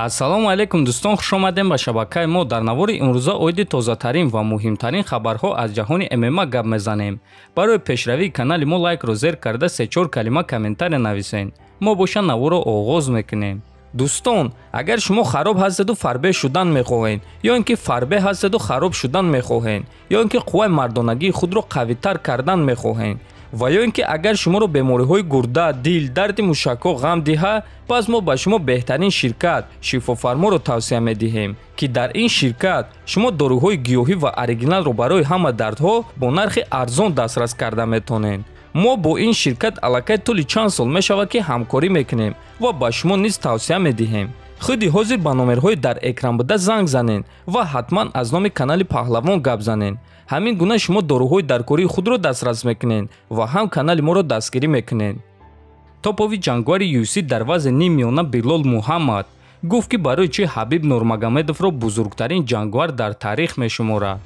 ассалому алайкум дӯстон, хуш омадем ба шабакаи мо. дар навори имрӯза оиди тозатарин ва муҳимтарин хабарҳо аз ҷаҳони ММА гап мезанем. барои пешравии канали мо лайкро зер карда 3-4 калима комментария нависен. мо боша наворро оғоз мекунем. дӯстон, агар шумо хароб ҳастеду фарбеҳ шудан мехоҳед, ё ин ки фарбеҳ ҳастеду хароб шудан мехоҳед, ё ин ки қувваи мардонагии худро қавитар кардан мехоҳед, ва ё ин ки агар шуморо бемориҳои гурда, дил, дарди мушакҳо ғам диҳа, пас мо ба шумо беҳтарин ширкат шифофарморо тавсия медиҳем, ки дар ин ширкат шумо доруҳои гиёҳӣ ва оригиналро барои ҳама дардҳо бо нархи арзон дастрас карда метонед. мо бо ин ширкат аллакай тӯли чанд сол мешавад ки ҳамкорӣ мекунем ва ба шумо низ тавсия медиҳем. худи ҳозир ба номерҳои дар экран буда занг занед ва ҳатман аз номи канали Паҳлавон гап занед. ҳамин гуна шумо доруҳои даркории худро дастрас мекунед ва ҳам канали моро дастгирӣ мекунед. топови ҷангвари UFC дар вазни нимёна Билол Муҳаммад гуфт ки барои чӣ Ҳабиб Нурмагомедовро бузургтарин ҷангвар дар таърих мешуморад.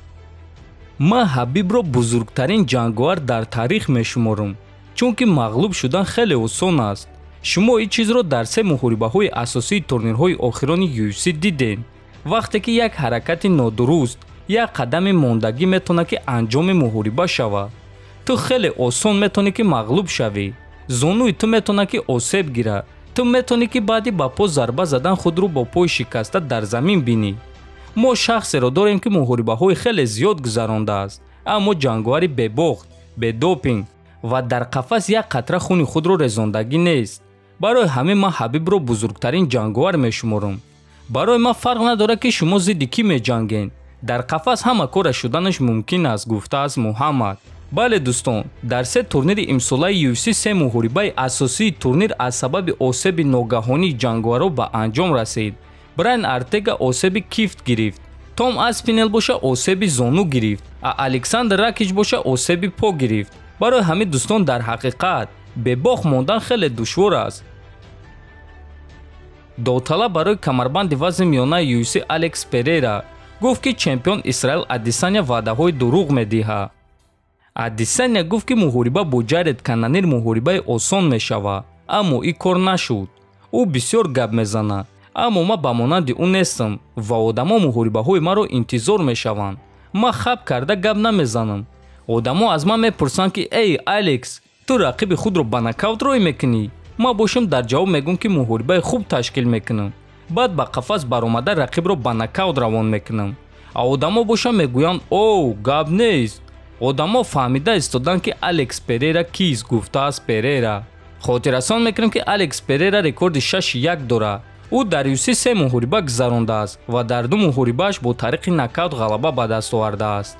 ман Ҳабибро бузургтарин ҷангвар дар таърих мешуморам, чунки мағлуб шудан хеле осон аст. шумо ин чизро дар се муҳорибаҳои асосии турнирҳои охирони UFC дидед. вақте ки як ҳаракати нодуруст, як қадами мондагӣ метавонад ки анҷоми муҳориба шавад. ту хеле осон метавонӣ ки мағлуб шавӣ. зонуи ту метавонад ки осеб гирад. ту метавонӣ ки баъди ба по зарба задан худро бо пои шикаста дар замин бинӣ. мо шахсеро дорем ки муҳорибаҳои хеле зиёд гузарондааст, аммо ҷангвари бебохт, бедопинг ва дар қафас як қатра хуни худро резондагӣ нест. барои ҳамин ман Ҳабибро бузургтарин ҷангвар мешуморам. барои ман фарқ надорад ки шумо зидди кӣ меҷангед. дар қафас ҳама кора шуданаш мумкин аст, гуфтааст Муҳаммад. бале дӯстон, дар се турнири имсолаи UFC се муҳорибаи асосии турнир аз сабаби осеби ногаҳонии ҷангваро ба анҷом расид. Брайан Артега осеби кифт гирифт, Том Аспинел боша осеби зону гирифт, Александр Ракич боша осеби по гирифт. барои ҳамин дӯстон, дар ҳақиқат бебох мондан хеле душвор аст. довталаб барои камарбанди вазни миёнаи UFC Алекс Перейра гуфт ки чемпион Исраил Адесаня ваъдаҳои дурӯғ медиҳад. Адесаня гуфт ки муҳориба бо Ҷаред Канонир муҳорибаи осон мешавад, аммо ин кор нашуд. ӯ бисёр гап мезанад, аммо ман ба монанди ӯ нестам ва одамо муҳорибаҳои маро интизор мешаванд. ман хаб карда гап намезанам. одамо аз ман мепурсанд ки эй Алекс, ту рақиби худро ба нокаут рой мекунӣ? ман бошам дар ҷавоб мегӯям ки муҳорибаи хуб ташкил мекунам. баъд ба қафас баромада рақибро ба нокаут равон мекунам. одамо бошам мегӯянд о гап нест. одамо фаҳмида истоданд ки Алекс Перейра кист, гуфтааст Перейра. хотиррасон мекунем ки Алекс Перейра рекорди 6-1 дорад. ӯ дар UFC 3 муҳориба гузарондааст ва дар 2 муҳорибааш бо тариқи нокаут ғалаба ба даст овардааст.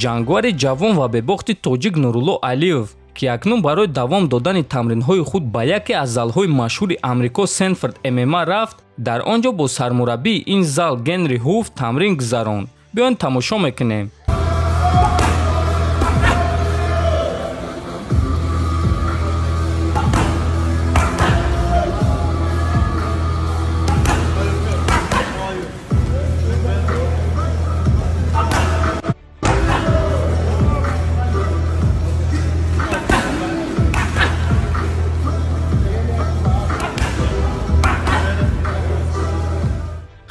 ҷангвари ҷавон ва бебохти тоҷик Нурулло Алиев, ки акнун барои давом додани тамринҳои худ ба яке аз залҳои машҳури Амрико Сенфорд MMA рафт, дар он ҷо бо сармураббии ин зал Генри Ҳуфт тамрин гузаронд. биёед тамошо мекунем.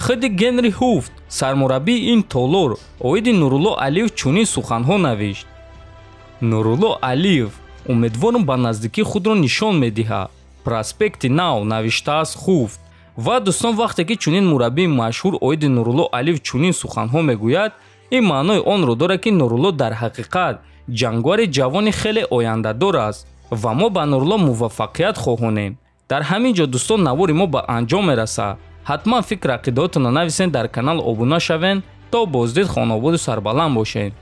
худи Генри Ҳуфт, сармураббии ин толор, оиди Нурулло Алиев чунин суханҳо навишт. Нурулло Алиев умедворум ба наздикии худро нишон медиҳад. проспекти нав, навиштааст Ҳуфт. ва дӯстон, вақте ки чунин мураббии машҳур оиди Нурулло Алиев чунин суханҳо мегӯяд, ин маънои онро дорад ки Нурулло дар ҳақиқат ҷангвари ҷавони хеле ояндадор аст ва мо ба Нурулло муваффақият хоҳонем. дар ҳамин ҷо дӯстон, навори мо ба анҷом мерасад. ҳатман фикр ақидаотонро нависен, дар канал обуна шавен. то боздид хонободу сарбаланд бошед.